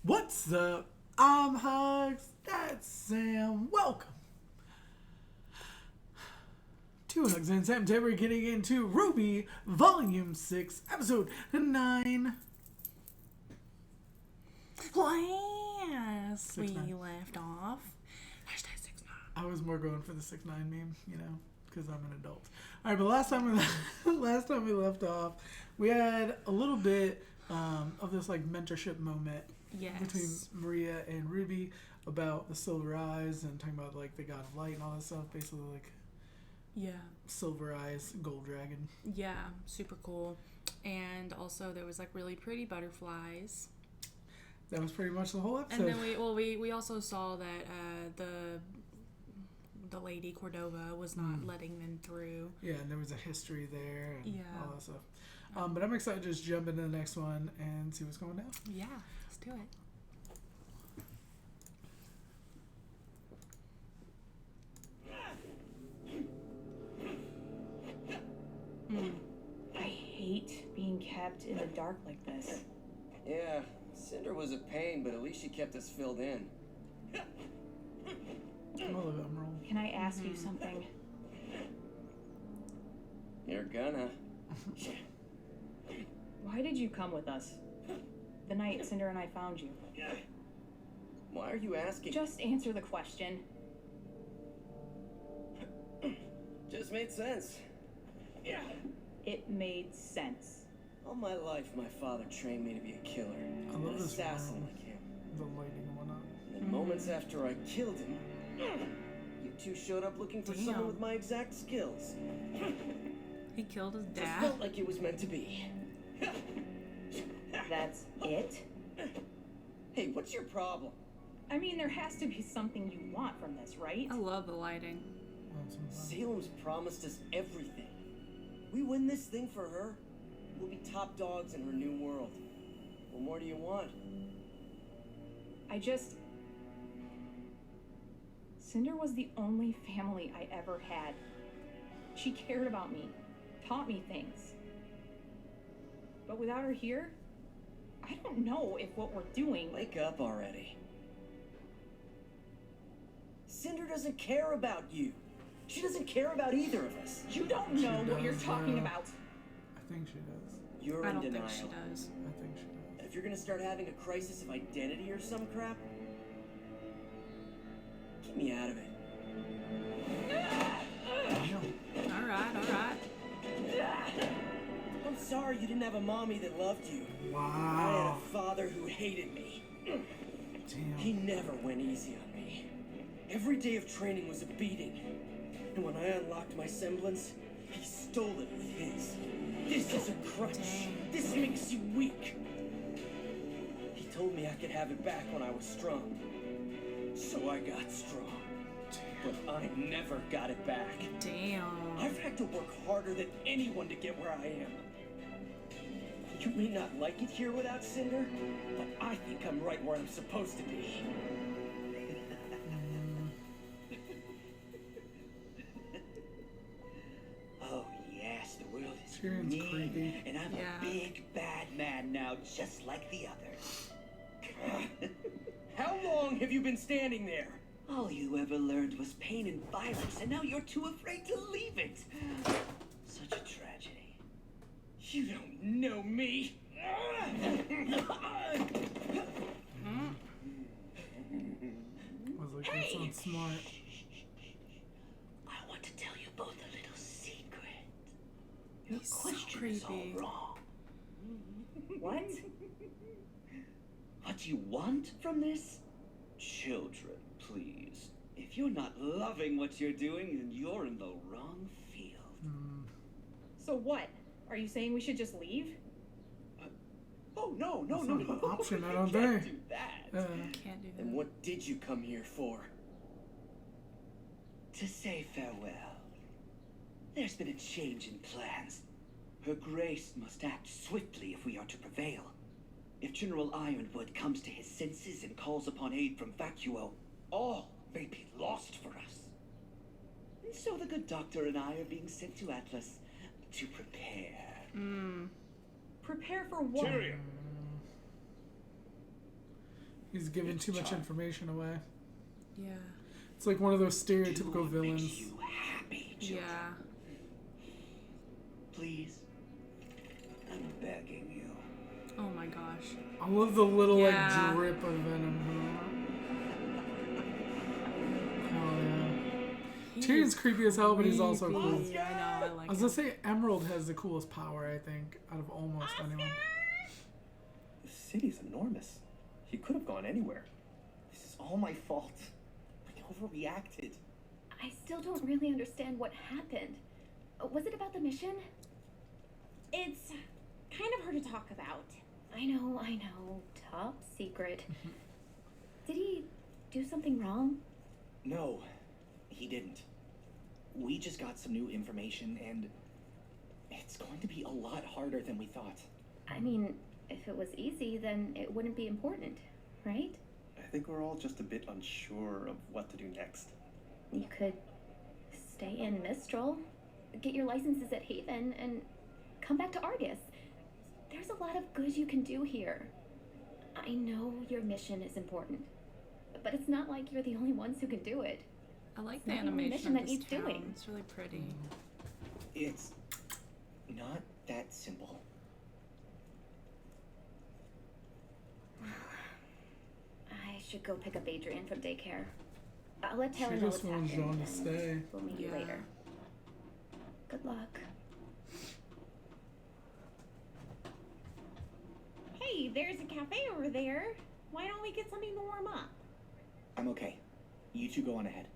What's up? I'm Hugs. That's Sam. Welcome to Hugs and Sam. Today we're getting into RWBY Volume 6, Episode 9. Last we 6'9". left off. #6'9". I was more going for the 6'9" meme, you know, because I'm an adult. All right, but last time we left off, we had a little bit of this like mentorship moment between Maria and Ruby about the silver eyes and talking about like the god of light and all that stuff. Basically, like silver eyes, gold dragon. Yeah, super cool. And also there was like really pretty butterflies. That was pretty much the whole episode. And then we also saw that the lady Cordova was not letting them through. Yeah, and there was a history there and all that stuff. But I'm excited to just jump into the next one and see what's going down. Yeah, let's do it. I hate being kept in the dark like this. Yeah, Cinder was a pain, but at least she kept us filled in. Can I ask you something? You're gonna. Why did you come with us? The night Cinder and I found you. Why are you asking? Just answer the question. Just made sense. It made sense. All my life, my father trained me to be a killer. I love an this assassin world. like him. The lighting and whatnot. And then moments after I killed him, you two showed up looking for someone with my exact skills. He killed his Just dad. felt like it was meant to be. That's it? Hey, what's your problem? I mean, there has to be something you want from this, right? I love the lighting. Salem's promised us everything. We win this thing for her, we'll be top dogs in her new world. What more do you want? Cinder was the only family I ever had. She cared about me, taught me things. But without her here, I don't know if what we're doing... Wake up already. Cinder doesn't care about you. She doesn't care about either of us. You don't know what you're talking about. I think she does. You're I in don't denial. think she does. I think she does. And if you're gonna start having a crisis of identity or some crap, get me out of it. Alright. I'm sorry you didn't have a mommy that loved you. I Wow. had a father who hated me. Damn. He never went easy on me. Every day of training was a beating. And when I unlocked my semblance, he stole it with his. This is a crutch. Dang. This makes you weak. He told me I could have it back when I was strong. So I got strong. But I never got it back. Damn. I've had to work harder than anyone to get where I am. You may not like it here without Cinder, but I think I'm right where I'm supposed to be. Oh yes, the world is Tyrion's mean, creepy. and I'm Yeah. a big bad man now, just like the others. How long have you been standing there? All you ever learned was pain and violence, and now you're too afraid to leave it. Such a tragedy. You don't know me. I was like, that sounds smart. I want to tell you both a little secret. Your He's so question is all creepy. wrong. What? What do you want from this? Children, please. If you're not loving what you're doing, then you're in the wrong field. So what? Are you saying we should just leave? Oh, no, That's not an option, I don't You can't think. do that. Can't do And that. what did you come here for? To say farewell. There's been a change in plans. Her Grace must act swiftly if we are to prevail. If General Ironwood comes to his senses and calls upon aid from Vacuo, all may be lost for us. And so the good doctor and I are being sent to Atlas to prepare. Prepare for what? Tyrion. He's giving It's too much charm. information away. Yeah. It's like one of those stereotypical Do what villains. makes you happy, children. Yeah. Please. I'm begging you. Oh my gosh. I love the little Yeah. like drip of venom. Oh yeah. Tyrion's creepy as hell, but he's also cool. creepy. I know, I like I was him. gonna say Emerald has the coolest power, I think, out of almost anyone. The city's enormous. He could have gone anywhere. This is all my fault. I overreacted. I still don't really understand what happened. Was it about the mission? It's kind of hard to talk about. I know. Top secret. Did he do something wrong? No, he didn't. We just got some new information, and it's going to be a lot harder than we thought. I mean, if it was easy, then it wouldn't be important, right? I think we're all just a bit unsure of what to do next. You could stay in Mistral, get your licenses at Haven, and come back to Argus. There's a lot of good you can do here. I know your mission is important, but it's not like you're the only ones who can do it. I like It's the not the only animation mission of that this needs town. doing. It's really pretty. It's not that simple. I should go pick up Adrian from daycare. I'll let Taylor She know just what's wants happened, Jean to and stay. we'll meet you Yeah. later. Good luck. Hey, there's a cafe over there. Why don't we get something to warm up? I'm okay. You two go on ahead.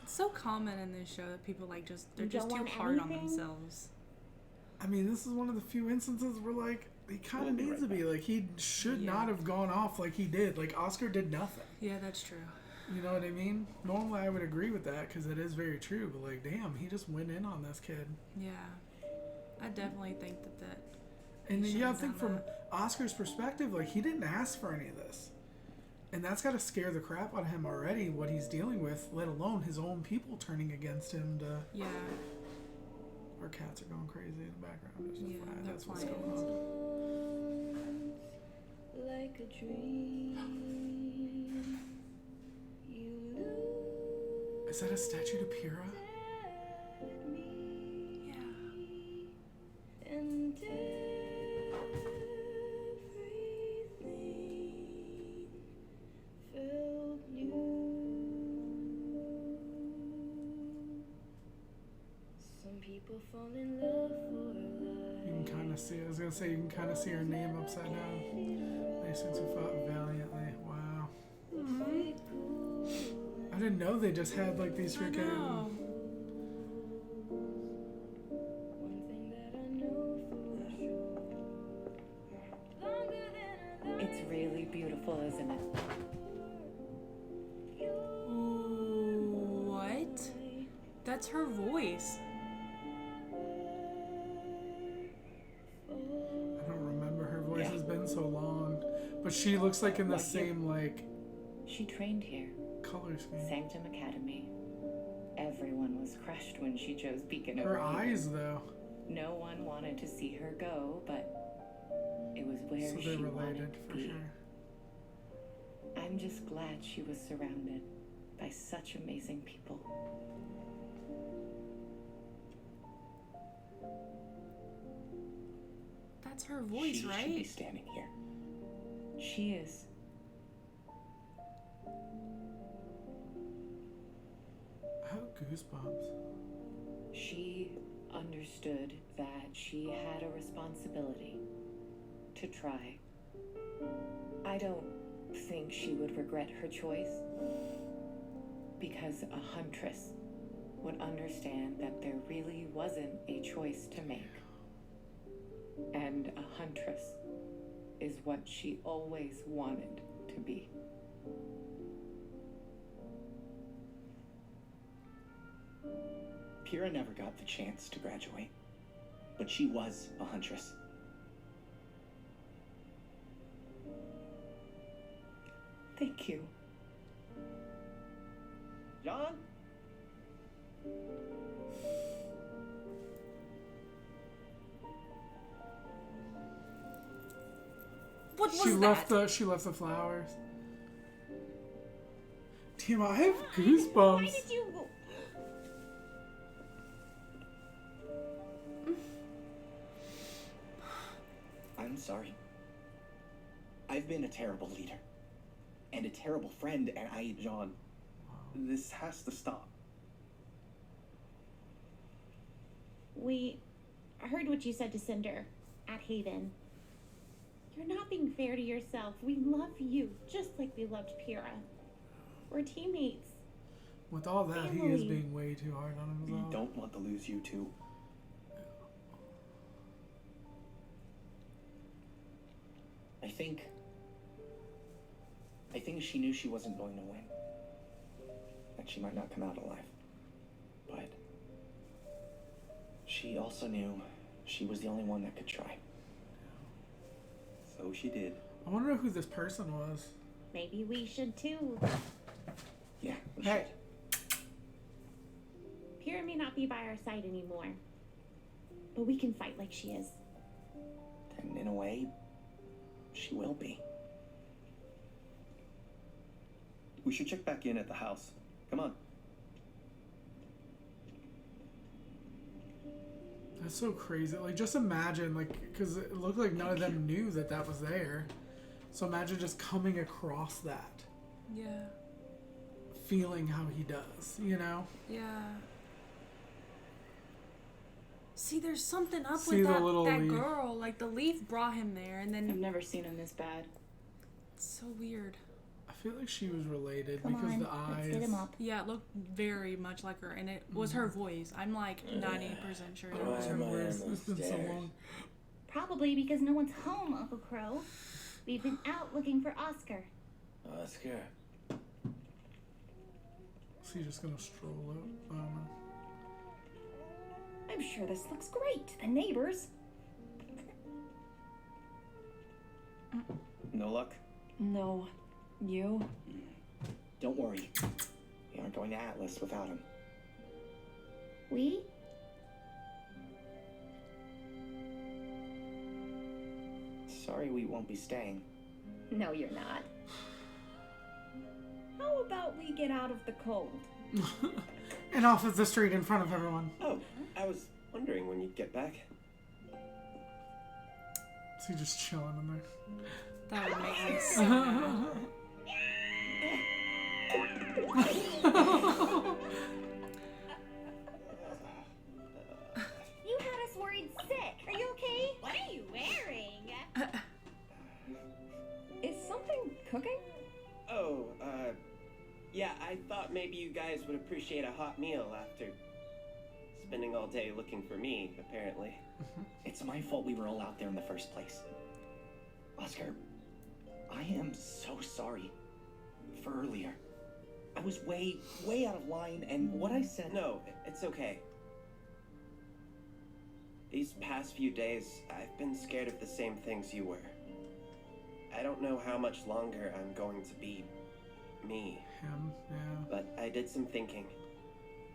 It's so common in this show that people like they're You just don't too want hard on anything? themselves. I mean, this is one of the few instances where like he kind of We'll be needs right to be like he should Yeah. not have gone off like he did. Like Oscar did nothing. Yeah, that's true. You know what I mean? Normally I would agree with that because it is very true. But like, damn, he just went in on this kid. Yeah. I definitely think that And He you gotta shouldn't think have from done Oscar's perspective, like he didn't ask for any of this. And that's gotta scare the crap out of him already, what he's dealing with, let alone his own people turning against him to yeah. our cats are going crazy in the background. Just Yeah, FYI, they're that's what's playing. going on. Like a dream, you look Is that a statue to Pyrrha? at me, Yeah. and everything felt new. Some people fall in love for life. You can kind of see, I was gonna say, you can kind of see her name upside down. They since who fought valiantly. Wow. I didn't know they just had like these I freaking. know. One thing that I know for sure. Longer than I It's really beautiful, isn't it? Ooh, what? That's her voice. I don't remember, her voice Yeah. has been so long. But she looks like in the Right here. same like She trained here, color scheme. Sanctum Academy. Everyone was crushed when she chose Beacon Her over here. eyes though. No one wanted to see her go, but it was where So she they're wanted related to for be. sure. I'm just glad she was surrounded by such amazing people. That's her voice, she should be right? standing here. She is. I have goosebumps. She understood that she had a responsibility to try. I don't think she would regret her choice, because a huntress would understand that there really wasn't a choice to make. And a huntress is what she always wanted to be. Pyrrha never got the chance to graduate, but she was a huntress. Thank you. John? What was She that? left the flowers. Damn, I have Why goosebumps. did you... I'm sorry. I've been a terrible leader. And a terrible friend, and John, this has to stop. We heard what you said to Cinder at Haven. You're not being fair to yourself. We love you just like we loved Pyrrha. We're teammates. With all that, he is being way too hard on We himself. don't want to lose you too. I think she knew she wasn't going to win. That she might not come out alive. But she also knew she was the only one that could try. So she did. I wonder who this person was. Maybe we should too. Yeah, we Hey. should. Pyrrha may not be by our side anymore, but we can fight like she is. And in a way, she will be. We should check back in at the house. Come on. That's so crazy. Like, just imagine, like, because it looked like none of them knew that that was there. So imagine just coming across that, Yeah. feeling how he does, you know? Yeah. See, there's something up See with the that little leaf. girl. Like, the leaf brought him there, and I've then never seen him this bad. it's so weird. I feel like she was related Come because on, the eyes. let's get him up. Yeah, it looked very much like her, and it was her voice. I'm like 90% sure that was her voice. It's been so long. Probably because no one's home, Uncle Crow. We've been out looking for Oscar. Oscar. Is he just gonna stroll out? I don't know. I'm sure this looks great to the neighbors. No luck? No. You? Don't worry. We aren't going to Atlas without him. We? Sorry we won't be staying. No, you're not. How about we get out of the cold? And off of the street in front of everyone. Oh, I was wondering when you'd get back. Is he just chilling in there? That would make me so mad. You had us worried sick. Are you okay? What are you wearing? Is something cooking? Oh, yeah, I thought maybe you guys would appreciate a hot meal after spending all day looking for me, apparently. It's my fault we were all out there in the first place. Oscar, I am so sorry for earlier. I was way out of line, and what I said... No, it's okay. These past few days, I've been scared of the same things you were. I don't know how much longer I'm going to be me, Him, yeah. but I did some thinking,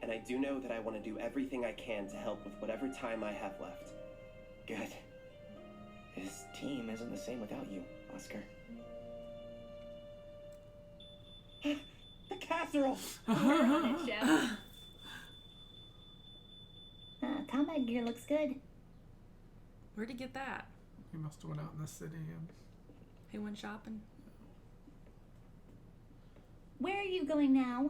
and I do know that I want to do everything I can to help with whatever time I have left. Good. This team isn't the same without you, Oscar. The casserole! Chef. Combat gear looks good. Where'd he get that? He must have went out in the city and... He went shopping. Where are you going now?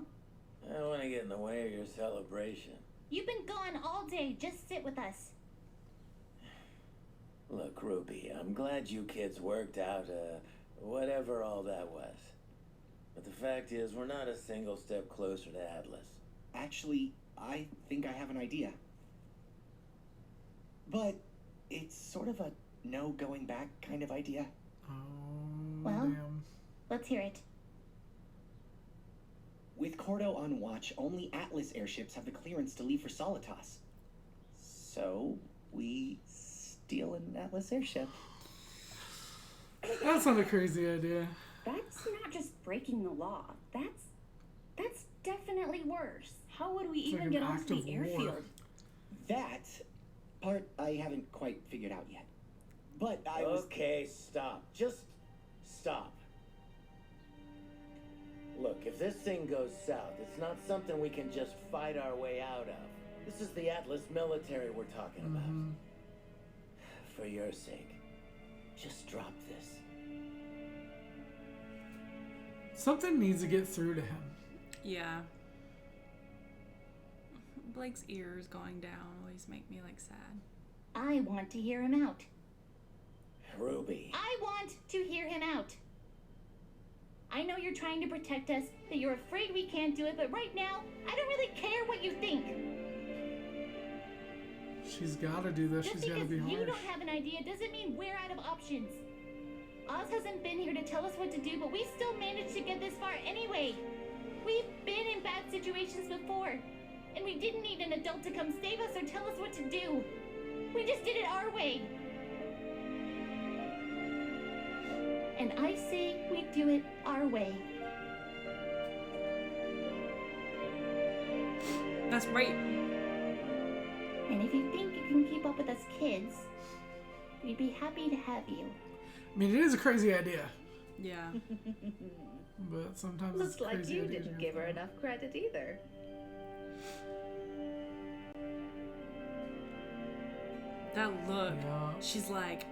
I don't want to get in the way of your celebration. You've been gone all day. Just sit with us. Look, Ruby, I'm glad you kids worked out, whatever all that was. But the fact is, we're not a single step closer to Atlas. Actually, I think I have an idea. But it's sort of a no going back kind of idea. Oh, Well? damn. Let's hear it. With Cordo on watch, only Atlas airships have the clearance to leave for Solitas. So, we steal an Atlas airship. That's not a crazy idea. That's not just breaking the law. That's definitely worse. How would we It's like even an get act onto of the war. airfield? That part I haven't quite figured out yet. But I was... Okay, stop. Just Stop. Look, if this thing goes south, it's not something we can just fight our way out of. This is the Atlas military we're talking about. For your sake, just drop this. Something needs to get through to him. Yeah. Blake's ears going down always make me like sad. I want to hear him out. Ruby. I want to hear him out. I know you're trying to protect us, that you're afraid we can't do it, but right now, I don't really care what you think. She's got to do this. Just She's got to because be harsh. you don't have an idea doesn't mean we're out of options. Oz hasn't been here to tell us what to do, but we still managed to get this far anyway. We've been in bad situations before, and we didn't need an adult to come save us or tell us what to do. We just did it our way. And I say we do it our way. That's right. And if you think you can keep up with us kids, we'd be happy to have you. I mean, it is a crazy idea, Yeah. but sometimes Looks it's like crazy you ideas didn't have give her to- enough credit either. That look. Yeah. She's like,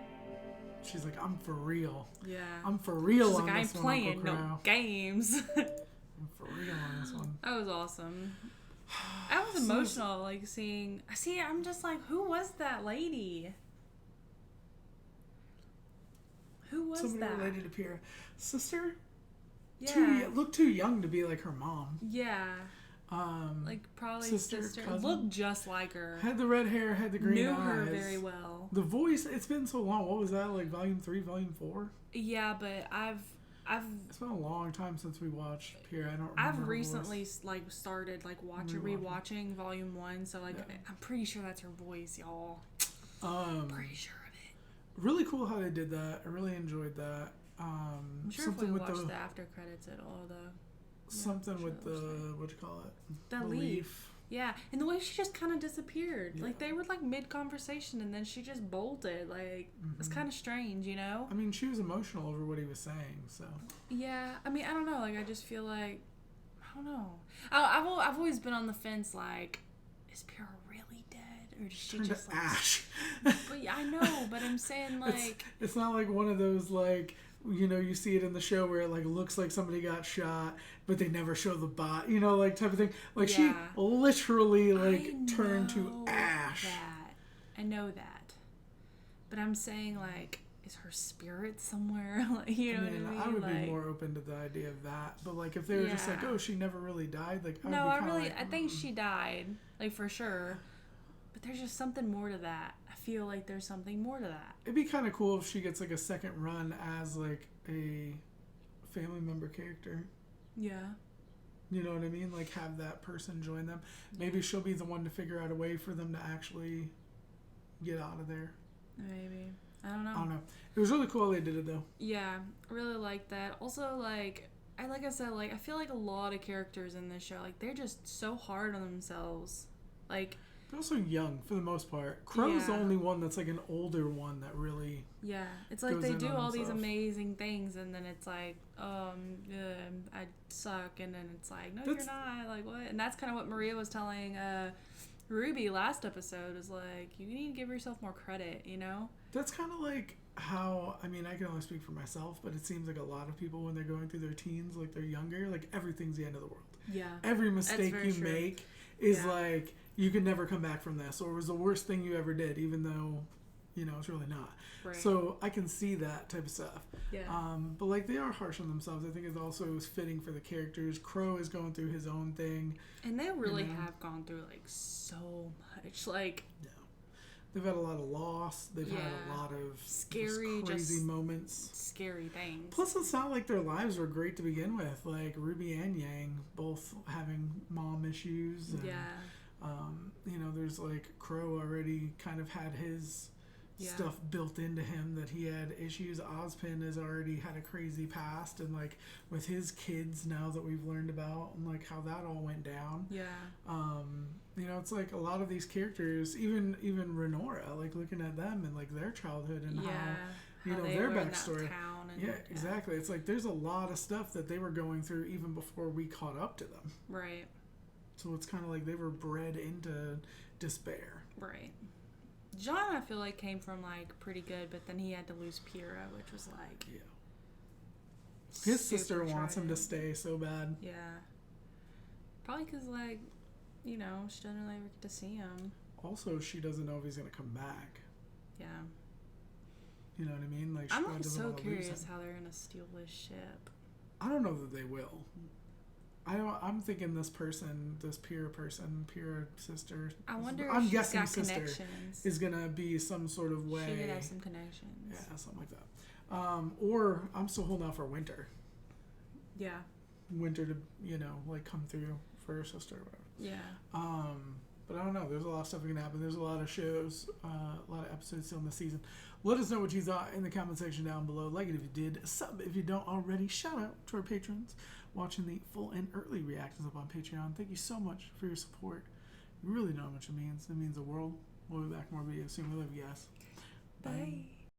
I'm for real. yeah. I'm for real She's on like, I ain't this one, Uncle playing no Crow. games. I'm for real on this one. That was awesome. I was emotional, like seeing. See, I'm just like, who was that lady? Who was Somebody that? related to Pyrrha. Sister? Yeah. Looked too young to be like her mom. Yeah. Like Probably sister, sister. cousin. Looked just like her. Had the red hair, had the green Knew eyes. her very well. The voice, it's been so long. What was that, like volume 3, volume 4? Yeah, but It's been a long time since we watched Pyrrha. I don't remember I've her recently voice. started Rewatching. rewatching volume 1, so like Yeah. I'm pretty sure that's her voice, y'all. Pretty sure of it. Really cool how they did that. I really enjoyed that. I'm sure if Something we with watch the the after credits at all though. something sure with that was the what you call it? The leaf. Yeah, and the way she just kind of disappeared. Like they were like mid conversation and then she just bolted. Like it's kind of strange, you know? I mean, she was emotional over what he was saying, so. Yeah, I mean, I don't know. Like I just feel like I don't know. I've always been on the fence. Like, is Pyrrha really dead, or does she Turned just to like? ash. But yeah, I know. But I'm saying like it's not like one of those like, you know, you see it in the show where it like looks like somebody got shot, but they never show the bot, you know, like type of thing. Like she literally like turned to ash. That. I know that. But I'm saying like, is her spirit somewhere? Like, you know what I mean? I would like, be more open to the idea of that. But like if they were just like, oh, she never really died, like I would no, be I kinda really, like, I think she died, like for sure. But there's just something more to that. I feel like there's something more to that. It'd be kind of cool if she gets like a second run as like a family member character. Yeah. You know what I mean? Like have that person join them. Maybe she'll be the one to figure out a way for them to actually get out of there. Maybe. I don't know. I don't know. It was really cool they did it though. Yeah, I really like that. Also, like I said, like I feel like a lot of characters in this show, like they're just so hard on themselves. Like they're also young for the most part. Crow's the Yeah. only one that's like an older one that really. Yeah, it's like goes they in do on all these himself. amazing things, and then it's like, I suck, and then it's like, no, you're not. Like what? And that's kind of what Maria was telling Ruby last episode. Is like, you need to give yourself more credit, you know? That's kind of like how, I mean, I can only speak for myself, but it seems like a lot of people when they're going through their teens, like they're younger, like everything's the end of the world. Yeah. Every mistake very you true. make is like, you can never come back from this, or it was the worst thing you ever did, even though, you know, it's really not. Right. So I can see that type of stuff. Yeah. But like they are harsh on themselves. I think it also is fitting for the characters. Crow is going through his own thing. And they really you know? have gone through like so much. Like, yeah. They've had a lot of loss. They've had Yeah. a lot of Scary, crazy just moments. scary things. Plus, it's not like their lives were great to begin with. Like Ruby and Yang both having mom issues. And, Yeah. you know, there's like Crow already kind of had his stuff built into him that he had issues. Ozpin has already had a crazy past, and like with his kids now that we've learned about, and like how that all went down. Yeah. You know, it's like a lot of these characters, even Renora, like looking at them and like their childhood and how you how know they their were in that backstory. town Yeah, exactly. It's like there's a lot of stuff that they were going through even before we caught up to them. Right. So it's kind of like they were bred into despair. Right. John, I feel like, came from, like, pretty good, but then he had to lose Pyrrha, which was, like... Yeah. His sister wants him to stay so bad. Yeah. Probably because, like, you know, she doesn't really ever get to see him. Also, she doesn't know if he's going to come back. Yeah. You know what I mean? Like, I'm like so curious how they're going to steal this ship. I don't know that they will. I'm thinking this Pyrrha sister. I wonder I'm if guessing she's got sister connections. is gonna be some sort of way. She could have some connections. Yeah, something like that. Or I'm still holding out for Winter. Yeah. Winter to, you know, like come through for her sister or whatever. Yeah. But I don't know. There's a lot of stuff that can happen. There's a lot of shows, a lot of episodes still in the season. Let us know what you thought in the comment section down below. Like it if you did. Sub if you don't already. Shout out to our patrons watching the full and early reactions up on Patreon. Thank you so much for your support. You really know how much it means. It means the world. We'll be back with more videos soon. We love you guys. Bye.